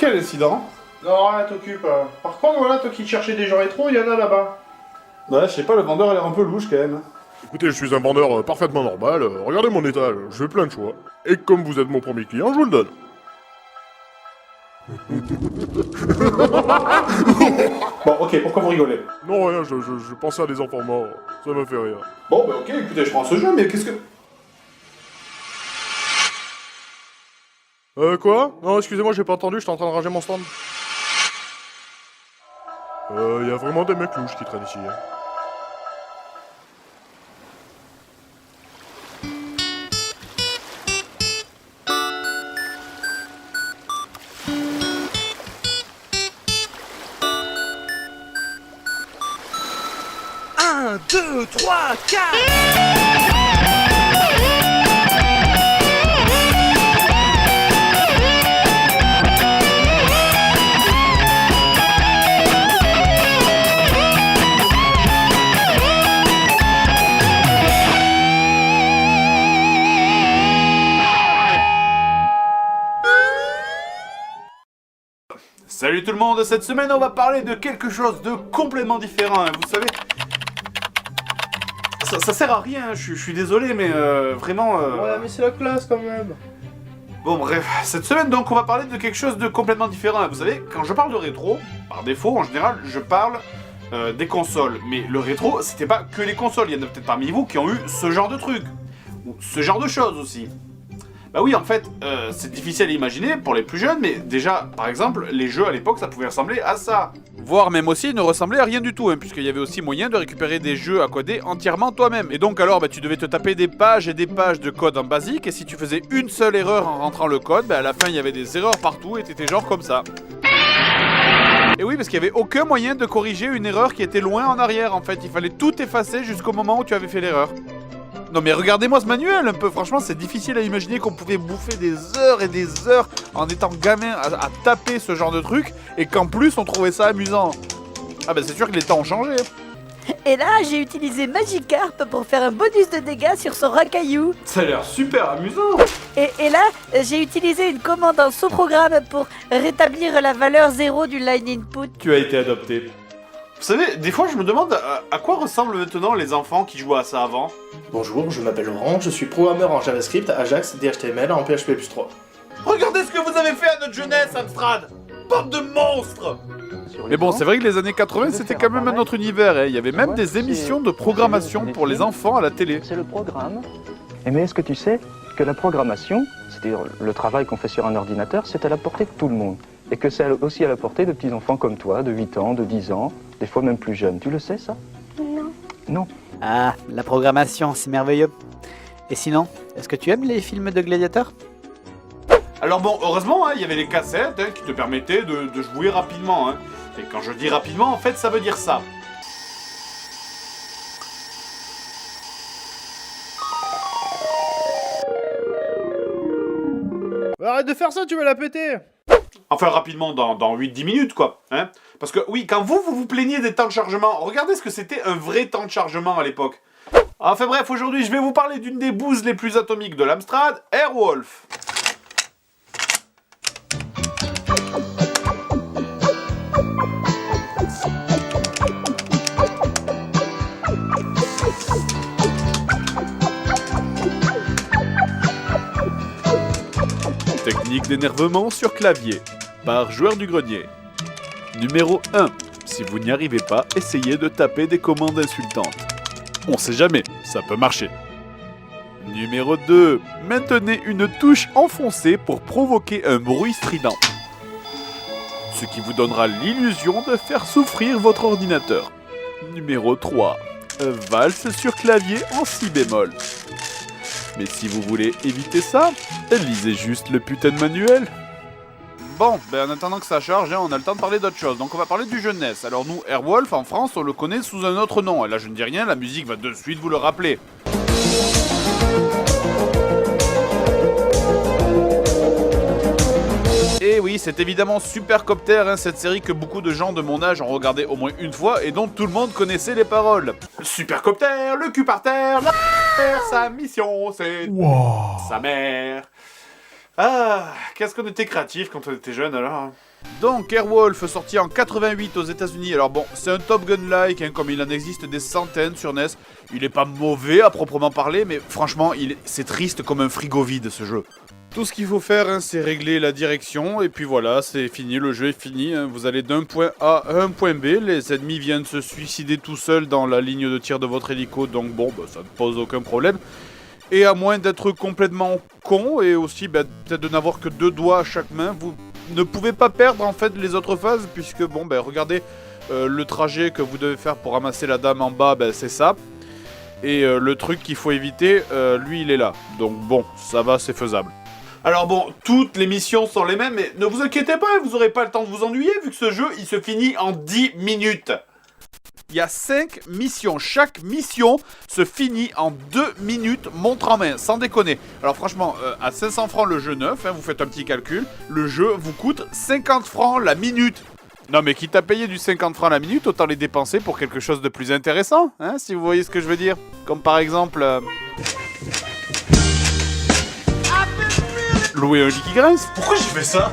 Quel incident? Non, rien, t'occupe. Par contre, voilà, toi qui cherchais des gens rétro, il y en a là-bas. Ouais, je sais pas, le vendeur a l'air un peu louche quand même. Écoutez, je suis un vendeur parfaitement normal, regardez mon étage, je fais plein de choix. Et comme vous êtes mon premier client, je vous le donne. Bon, ok, pourquoi vous rigolez? Non, rien, je pensais à des enfants morts, ça m'a fait rire. Bon, bah ok, écoutez, je prends ce jeu, mais qu'est-ce que... Quoi? Non, excusez-moi, j'ai pas entendu, j'étais en train de ranger mon stand. Y a vraiment des mecs louches qui traînent ici. Hein. Un, deux, trois, quatre. Salut tout le monde, cette semaine on va parler de quelque chose de complètement différent, hein. Vous savez, ça sert à rien, je suis désolé, mais vraiment... Ouais, mais c'est la classe quand même. Bon bref, cette semaine donc on va parler de quelque chose de complètement différent, hein. Vous savez, quand je parle de rétro, par défaut en général, je parle des consoles. Mais le rétro, c'était pas que les consoles, il y en a peut-être parmi vous qui ont eu ce genre de trucs, ou ce genre de choses aussi. Bah oui, en fait, c'est difficile à imaginer pour les plus jeunes, mais déjà, par exemple, les jeux à l'époque, ça pouvait ressembler à ça. Voire même aussi ne ressembler à rien du tout, hein, puisqu'il y avait aussi moyen de récupérer des jeux à coder entièrement toi-même. Et donc alors, bah, tu devais te taper des pages et des pages de code en basique, et si tu faisais une seule erreur en rentrant le code, bah, à la fin, il y avait des erreurs partout, et t'étais genre comme ça. Et oui, parce qu'il n'y avait aucun moyen de corriger une erreur qui était loin en arrière, en fait. Il fallait tout effacer jusqu'au moment où tu avais fait l'erreur. Non mais regardez-moi ce manuel un peu, franchement c'est difficile à imaginer qu'on pouvait bouffer des heures et des heures en étant gamin à taper ce genre de truc et qu'en plus on trouvait ça amusant. Ah bah c'est sûr que les temps ont changé. Et là, j'ai utilisé Magikarp pour faire un bonus de dégâts sur son racaillou. Ça a l'air super amusant. Et là, j'ai utilisé une commande en sous-programme pour rétablir la valeur 0 du line input. Tu as été adopté. Vous savez, des fois je me demande à quoi ressemblent maintenant les enfants qui jouaient à ça avant. Bonjour, je m'appelle Laurent, je suis programmeur en JavaScript, Ajax, DHTML en PHP+3. Regardez ce que vous avez fait à notre jeunesse, Amstrad. Bande de monstres. Mais bon, c'est vrai que les années 80 c'était quand même un autre univers, hein. Il y avait même des émissions de programmation pour les enfants à la télé. C'est le programme. Mais est-ce que tu sais que la programmation, c'est-à-dire le travail qu'on fait sur un ordinateur, c'est à la portée de tout le monde. Et que c'est aussi à la portée de petits enfants comme toi, de 8 ans, de 10 ans, des fois même plus jeunes. Tu le sais ça? Non. Non. Ah, la programmation, c'est merveilleux. Et sinon, est-ce que tu aimes les films de gladiateurs? Alors bon, heureusement, hein, il y avait les cassettes qui te permettaient de jouer rapidement. Hein. Et quand je dis rapidement, en fait, ça veut dire ça. Arrête de faire ça, tu vas la péter. Enfin, rapidement, dans 8-10 minutes, quoi. Hein. Parce que, oui, quand vous plaignez des temps de chargement, regardez ce que c'était un vrai temps de chargement à l'époque. Enfin bref, aujourd'hui, je vais vous parler d'une des bouses les plus atomiques de l'Amstrad, Airwolf. Technique d'énervement sur clavier, par Joueur du Grenier. Numéro 1. Si vous n'y arrivez pas, essayez de taper des commandes insultantes. On sait jamais, ça peut marcher. Numéro 2. Maintenez une touche enfoncée pour provoquer un bruit strident. Ce qui vous donnera l'illusion de faire souffrir votre ordinateur. Numéro 3. Valse sur clavier en si bémol. Mais si vous voulez éviter ça, lisez juste le putain de manuel. Bon, ben en attendant que ça charge, hein, on a le temps de parler d'autre chose. Donc on va parler du jeunesse. Alors nous, Airwolf, en France, on le connaît sous un autre nom. Et là je ne dis rien, la musique va de suite vous le rappeler. Et oui, c'est évidemment Supercopter, hein, cette série que beaucoup de gens de mon âge ont regardé au moins une fois et dont tout le monde connaissait les paroles. Supercopter, le cul par terre, la terre, sa mission c'est sa mère. Ah, qu'est-ce qu'on était créatif quand on était jeune alors. Donc Airwolf, sorti en 88 aux États-Unis. Alors bon, c'est un Top Gun-like, hein, comme il en existe des centaines sur NES. Il est pas mauvais à proprement parler, mais franchement, c'est triste comme un frigo vide ce jeu. Tout ce qu'il faut faire, hein, c'est régler la direction, et puis voilà, c'est fini, le jeu est fini. Hein. Vous allez d'un point A à un point B, les ennemis viennent se suicider tout seuls dans la ligne de tir de votre hélico, donc bon, bah, ça ne pose aucun problème. Et à moins d'être complètement con, et aussi peut-être de n'avoir que 2 doigts à chaque main, vous ne pouvez pas perdre en fait les autres phases, puisque bon, regardez, le trajet que vous devez faire pour ramasser la dame en bas, c'est ça. Et le truc qu'il faut éviter, lui il est là. Donc bon, ça va, c'est faisable. Alors bon, toutes les missions sont les mêmes, mais ne vous inquiétez pas, vous aurez pas le temps de vous ennuyer, vu que ce jeu, il se finit en 10 minutes. Il y a 5 missions. Chaque mission se finit en 2 minutes, montre en main, sans déconner. Alors franchement, à 500 francs le jeu neuf, hein, vous faites un petit calcul, le jeu vous coûte 50 francs la minute. Non mais quitte à payer du 50 francs la minute, autant les dépenser pour quelque chose de plus intéressant, hein, si vous voyez ce que je veux dire. Comme par exemple... louer un lit qui grince. Pourquoi j'ai fait ça?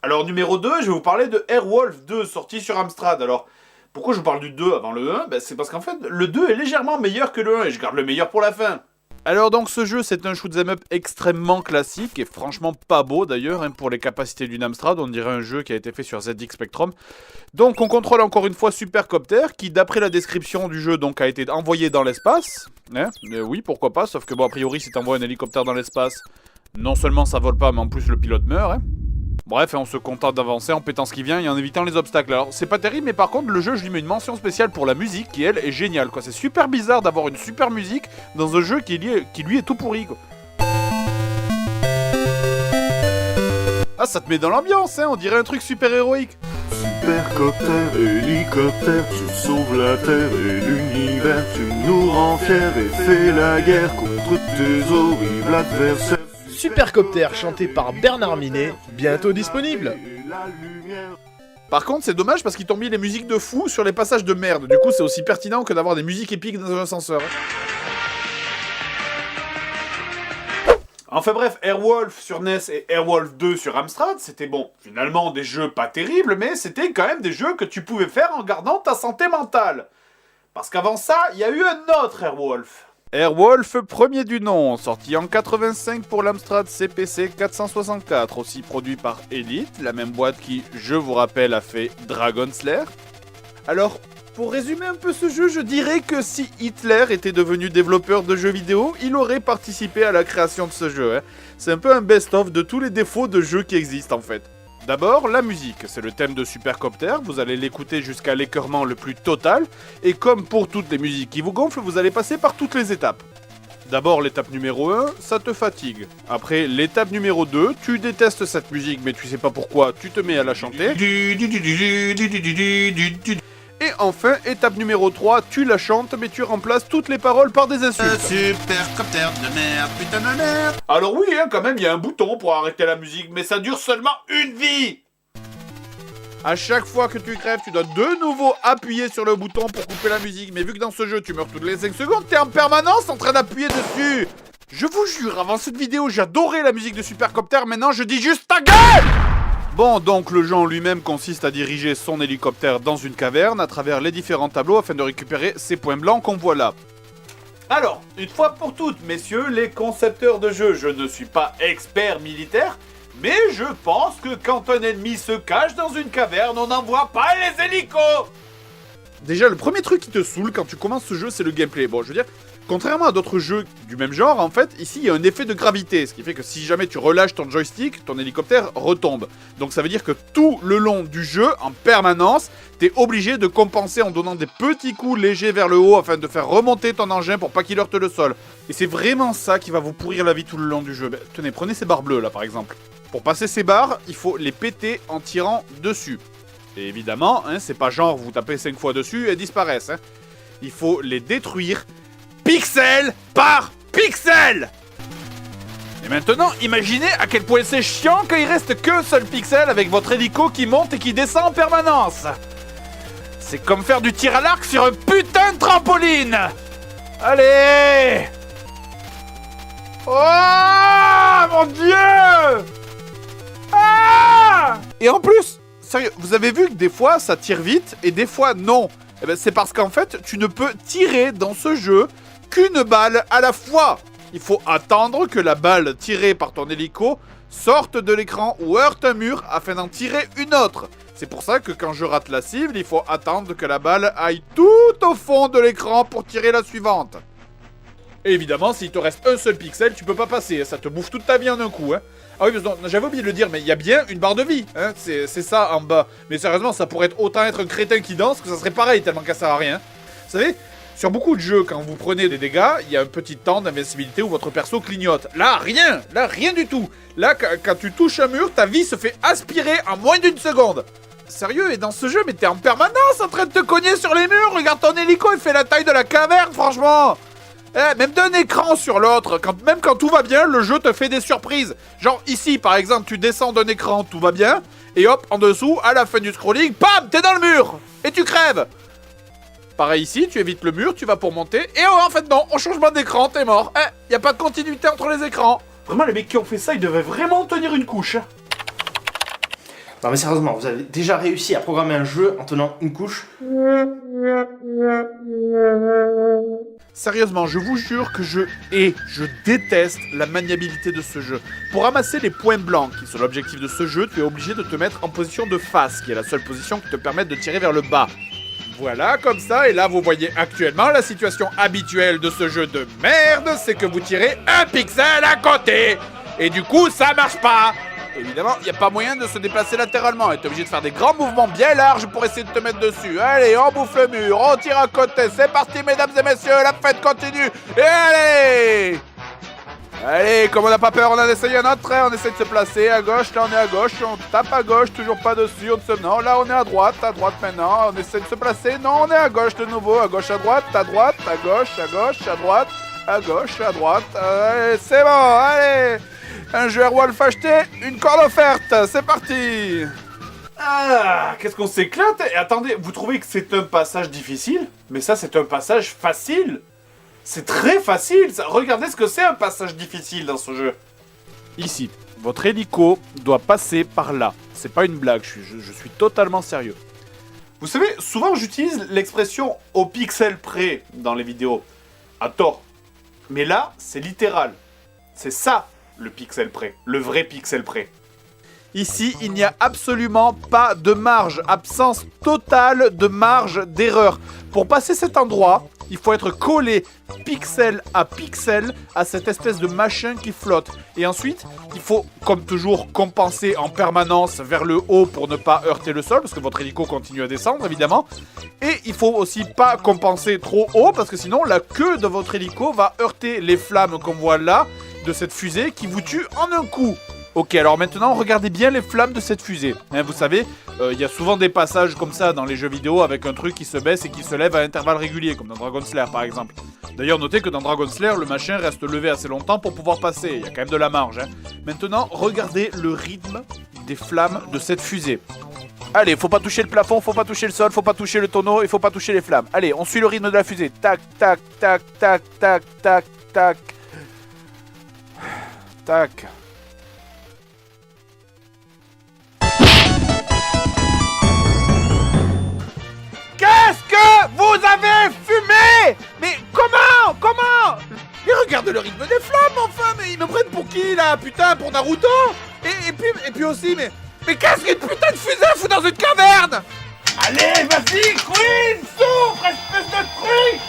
Alors numéro 2, je vais vous parler de Airwolf 2, sorti sur Amstrad. Alors... pourquoi je vous parle du 2 avant le 1? C'est parce qu'en fait, le 2 est légèrement meilleur que le 1 et je garde le meilleur pour la fin. Alors donc ce jeu, c'est un shoot'em up extrêmement classique et franchement pas beau d'ailleurs, hein, pour les capacités d'une Amstrad, on dirait un jeu qui a été fait sur ZX Spectrum. Donc on contrôle encore une fois Supercopter qui, d'après la description du jeu, donc a été envoyé dans l'espace. Hein, oui, pourquoi pas, sauf que bon, a priori, si t'envoies un hélicoptère dans l'espace, non seulement ça vole pas, mais en plus le pilote meurt, hein. Bref, on se contente d'avancer en pétant ce qui vient et en évitant les obstacles. Alors, c'est pas terrible, mais par contre, le jeu, je lui mets une mention spéciale pour la musique, qui, elle, est géniale, quoi. C'est super bizarre d'avoir une super musique dans un jeu qui lui, est tout pourri, quoi. Ah, ça te met dans l'ambiance, hein, on dirait un truc super héroïque. Supercopter, hélicoptère, tu sauves la Terre et l'univers, tu nous rends fiers et fais la guerre contre tes horribles adversaires. Supercopter, chanté par Bernard Minet, bientôt disponible. Par contre, c'est dommage parce qu'ils t'ont mis les musiques de fou sur les passages de merde. Du coup, c'est aussi pertinent que d'avoir des musiques épiques dans un ascenseur. Enfin bref, Airwolf sur NES et Airwolf 2 sur Amstrad, c'était bon, finalement des jeux pas terribles, mais c'était quand même des jeux que tu pouvais faire en gardant ta santé mentale. Parce qu'avant ça, il y a eu un autre Airwolf. Airwolf, premier du nom, sorti en 85 pour l'Amstrad CPC 464, aussi produit par Elite, la même boîte qui, je vous rappelle, a fait Dragon Slayer. Alors, pour résumer un peu ce jeu, je dirais que si Hitler était devenu développeur de jeux vidéo, il aurait participé à la création de ce jeu. Hein. C'est un peu un best-of de tous les défauts de jeux qui existent en fait. D'abord, la musique, c'est le thème de Supercopter, vous allez l'écouter jusqu'à l'écœurement le plus total, et comme pour toutes les musiques qui vous gonflent, vous allez passer par toutes les étapes. D'abord, l'étape numéro 1, ça te fatigue. Après, l'étape numéro 2, tu détestes cette musique, mais tu sais pas pourquoi, tu te mets à la chanter. Et enfin, étape numéro 3, tu la chantes, mais tu remplaces toutes les paroles par des insultes. Supercopter de merde, putain de merde. Alors oui, hein, quand même, il y a un bouton pour arrêter la musique, mais ça dure seulement une vie. À chaque fois que tu crèves, tu dois de nouveau appuyer sur le bouton pour couper la musique. Mais vu que dans ce jeu, tu meurs toutes les 5 secondes, t'es en permanence en train d'appuyer dessus. Je vous jure, avant cette vidéo, j'adorais la musique de Supercopter, maintenant je dis juste ta gueule. Bon, donc le jeu en lui-même consiste à diriger son hélicoptère dans une caverne à travers les différents tableaux afin de récupérer ces points blancs qu'on voit là. Alors, une fois pour toutes, messieurs les concepteurs de jeux, je ne suis pas expert militaire, mais je pense que quand un ennemi se cache dans une caverne, on n'envoie pas les hélicos. Déjà, le premier truc qui te saoule quand tu commences ce jeu, c'est le gameplay. Bon, je veux dire, contrairement à d'autres jeux du même genre, en fait, ici, il y a un effet de gravité, ce qui fait que si jamais tu relâches ton joystick, ton hélicoptère retombe. Donc ça veut dire que tout le long du jeu, en permanence, t'es obligé de compenser en donnant des petits coups légers vers le haut afin de faire remonter ton engin pour pas qu'il heurte le sol. Et c'est vraiment ça qui va vous pourrir la vie tout le long du jeu. Ben, tenez, prenez ces barres bleues, là, par exemple. Pour passer ces barres, il faut les péter en tirant dessus. Et évidemment, hein, c'est pas genre vous tapez 5 fois dessus et elles disparaissent. Hein. Il faut les détruire pixel par pixel. Et maintenant, imaginez à quel point c'est chiant quand il reste qu'un seul pixel avec votre hélico qui monte et qui descend en permanence. C'est comme faire du tir à l'arc sur un putain de trampoline. Allez. Oh, mon mon Dieu! Ah! Et en plus, sérieux, vous avez vu que des fois ça tire vite et des fois non. Eh ben, c'est parce qu'en fait, tu ne peux tirer dans ce jeu qu'une balle à la fois. Il faut attendre que la balle tirée par ton hélico sorte de l'écran ou heurte un mur afin d'en tirer une autre. C'est pour ça que quand je rate la cible, il faut attendre que la balle aille tout au fond de l'écran pour tirer la suivante. Et évidemment, s'il te reste un seul pixel, tu peux pas passer, ça te bouffe toute ta vie en un coup. Ah oui, j'avais oublié de le dire, mais il y a bien une barre de vie, c'est ça en bas. Mais sérieusement, ça pourrait autant être un crétin qui danse que ça serait pareil, tellement qu'à ça sert à rien. Vous savez, sur beaucoup de jeux, quand vous prenez des dégâts, il y a un petit temps d'invincibilité où votre perso clignote. Là, rien du tout. Là, quand tu touches un mur, ta vie se fait aspirer en moins d'une seconde. Sérieux, et dans ce jeu, mais t'es en permanence en train de te cogner sur les murs. Regarde ton hélico, il fait la taille de la caverne, franchement. Même d'un écran sur l'autre, même quand tout va bien, le jeu te fait des surprises. Genre ici, par exemple, tu descends d'un écran, tout va bien, et hop, en dessous, à la fin du scrolling, bam, t'es dans le mur, et tu crèves. Pareil ici, tu évites le mur, tu vas pour monter, et oh, en fait non, au changement d'écran, t'es mort. Y a pas de continuité entre les écrans. Vraiment, les mecs qui ont fait ça, ils devaient vraiment tenir une couche. Non mais sérieusement, vous avez déjà réussi à programmer un jeu en tenant une couche? Sérieusement, je vous jure que je déteste la maniabilité de ce jeu. Pour ramasser les points blancs qui sont l'objectif de ce jeu, tu es obligé de te mettre en position de face, qui est la seule position qui te permet de tirer vers le bas. Voilà, comme ça, et là vous voyez actuellement la situation habituelle de ce jeu de merde, c'est que vous tirez un pixel à côté. Et du coup, ça marche pas. Évidemment, il n'y a pas moyen de se déplacer latéralement. Tu es obligé de faire des grands mouvements bien larges pour essayer de te mettre dessus. Allez, on bouffe le mur, on tire à côté. C'est parti, mesdames et messieurs, la fête continue. Et allez! Allez, comme on n'a pas peur, on en essaye un autre. On essaie de se placer à gauche. Là, on est à gauche. On tape à gauche, toujours pas dessus. Non, là, on est à droite maintenant. On essaie de se placer. Non, on est à gauche de nouveau. À gauche, à droite, à gauche, à droite, à gauche, à droite. Allez, c'est bon, allez! Un jeu Airwolf acheté, une corde offerte, c'est parti! Ah, qu'est-ce qu'on s'éclate! Et attendez, vous trouvez que c'est un passage difficile? Mais ça, c'est un passage facile! C'est très facile! Ça. Regardez ce que c'est un passage difficile dans ce jeu! Ici, votre hélico doit passer par là. C'est pas une blague, je suis totalement sérieux. Vous savez, souvent j'utilise l'expression au pixel près dans les vidéos. À tort. Mais là, c'est littéral. C'est ça, le pixel près. Le vrai pixel près. Ici, il n'y a absolument pas de marge. Absence totale de marge d'erreur. Pour passer cet endroit, il faut être collé pixel à cette espèce de machin qui flotte. Et ensuite, il faut, comme toujours, compenser en permanence vers le haut pour ne pas heurter le sol, parce que votre hélico continue à descendre, évidemment. Et il faut aussi pas compenser trop haut, parce que sinon, la queue de votre hélico va heurter les flammes qu'on voit là, de cette fusée, qui vous tue en un coup. Ok, alors maintenant, regardez bien les flammes de cette fusée. Vous savez, il y a souvent des passages comme ça dans les jeux vidéo avec un truc qui se baisse et qui se lève à intervalles réguliers, comme dans Dragon Slayer par exemple. D'ailleurs, notez que dans Dragon Slayer, le machin reste levé assez longtemps pour pouvoir passer. Il y a quand même de la marge. Maintenant, regardez le rythme des flammes de cette fusée. Allez, faut pas toucher le plafond, faut pas toucher le sol, faut pas toucher le tonneau et faut pas toucher les flammes. Allez, on suit le rythme de la fusée. Tac, tac, tac, tac, tac, tac, tac. Tac. Qu'est-ce que vous avez fumé? Mais comment? Mais regarde le rythme des flammes, enfin. Mais ils me prennent pour qui, là? Putain, pour Naruto? Et puis aussi, mais qu'est-ce qu'une putain de fusée fout dans une caverne? Allez, vas-y, Queen, souffre, espèce de truc!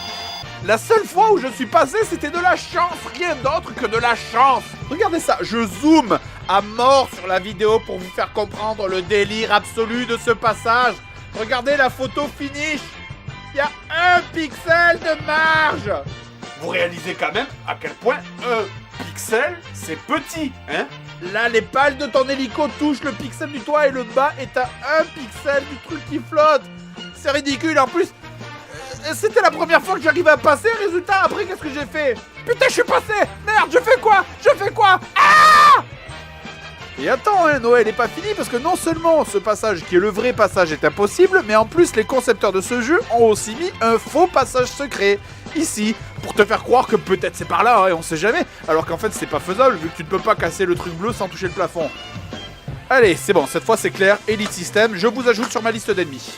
La seule fois où je suis passé, c'était de la chance, rien d'autre que de la chance. Regardez ça, je zoome à mort sur la vidéo pour vous faire comprendre le délire absolu de ce passage. Regardez la photo finish. Il y a un pixel de marge. Vous réalisez quand même à quel point un pixel, c'est petit, hein? Là, les pales de ton hélico touchent le pixel du toit et le bas est à un pixel du truc qui flotte. C'est ridicule, en plus... C'était la première fois que j'arrivais à passer, résultat, après, qu'est-ce que j'ai fait? Putain, je suis passé! Merde, je fais quoi? Ah! Et attends, Noël n'est pas fini, parce que non seulement ce passage, qui est le vrai passage, est impossible, mais en plus, les concepteurs de ce jeu ont aussi mis un faux passage secret. Ici, pour te faire croire que peut-être c'est par là, hein, et on sait jamais, alors qu'en fait c'est pas faisable vu que tu ne peux pas casser le truc bleu sans toucher le plafond. Allez, c'est bon, cette fois c'est clair, Elite System, je vous ajoute sur ma liste d'ennemis.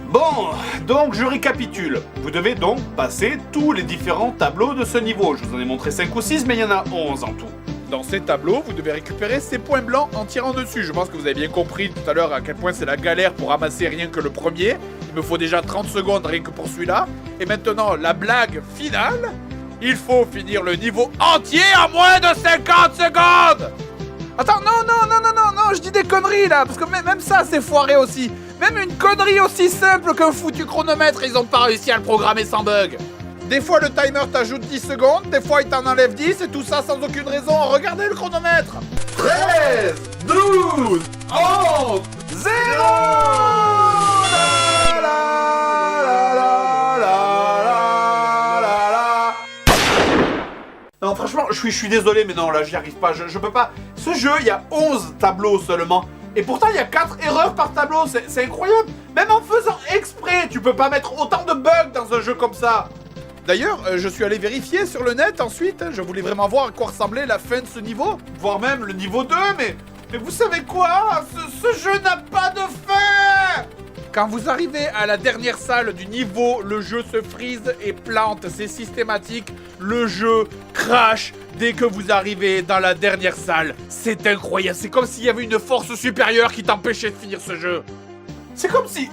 Bon, donc je récapitule. Vous devez donc passer tous les différents tableaux de ce niveau. Je vous en ai montré 5 ou 6, mais il y en a 11 en tout. Dans ces tableaux, vous devez récupérer ces points blancs en tirant dessus. Je pense que vous avez bien compris tout à l'heure à quel point c'est la galère pour ramasser rien que le premier. Il me faut déjà 30 secondes rien que pour celui-là. Et maintenant, la blague finale, il faut finir le niveau entier en moins de 50 secondes. Attends, non, je dis des conneries là, parce que même ça c'est foiré aussi. Même une connerie aussi simple qu'un foutu chronomètre, ils ont pas réussi à le programmer sans bug. Des fois le timer t'ajoute 10 secondes, des fois il t'en enlève 10 et tout ça sans aucune raison. Regardez le chronomètre. 13, 12, 11, 0. Non, franchement, je suis désolé, mais non, là, j'y arrive pas, je peux pas. Ce jeu, il y a 11 tableaux seulement. Et pourtant, il y a 4 erreurs par tableau, c'est incroyable. Même en faisant exprès, tu peux pas mettre autant de bugs dans un jeu comme ça. D'ailleurs, je suis allé vérifier sur le net ensuite, je voulais vraiment voir à quoi ressemblait la fin de ce niveau. Voire même le niveau 2, mais vous savez quoi, ce jeu n'a pas de fin. Quand vous arrivez à la dernière salle du niveau, le jeu se freeze et plante, c'est systématique. Le jeu crash dès que vous arrivez dans la dernière salle. C'est incroyable, c'est comme s'il y avait une force supérieure qui t'empêchait de finir ce jeu. C'est comme si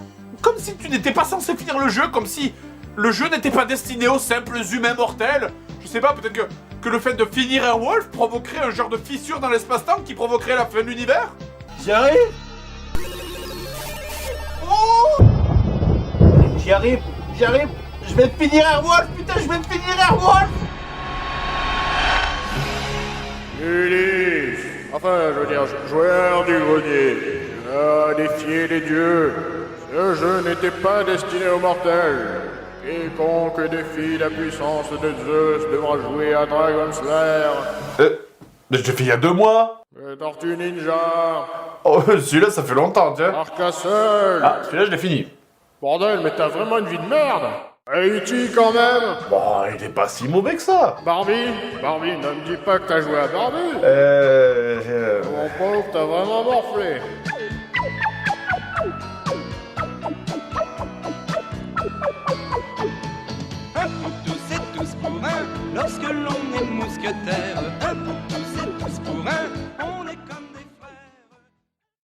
tu n'étais pas censé finir le jeu, comme si le jeu n'était pas destiné aux simples humains mortels. Je sais pas, peut-être que le fait de finir Airwolf provoquerait un genre de fissure dans l'espace-temps qui provoquerait la fin de l'univers. J'y arrive. Oh, J'y arrive. Je vais finir Airwolf, putain, je vais finir Airwolf. Ulysse, enfin, je veux dire, joueur du grenier, tu as défié les dieux. Ce jeu n'était pas destiné aux mortels. Quiconque défie la puissance de Zeus devra jouer à Dragon Slayer. Je l'ai fait il y a 2 mois. Tortue Ninja. Oh, celui-là, ça fait longtemps, tiens. Arcastle. Ah, celui-là, je l'ai fini. Bordel, mais t'as vraiment une vie de merde. E.T. quand même. Bon, il est pas si mauvais que ça. Barbie, ne me dis pas que t'as joué à Barbie. Mon pauvre, t'as vraiment morflé. Un pour tous et tous pour un, lorsque l'on est mousquetaire.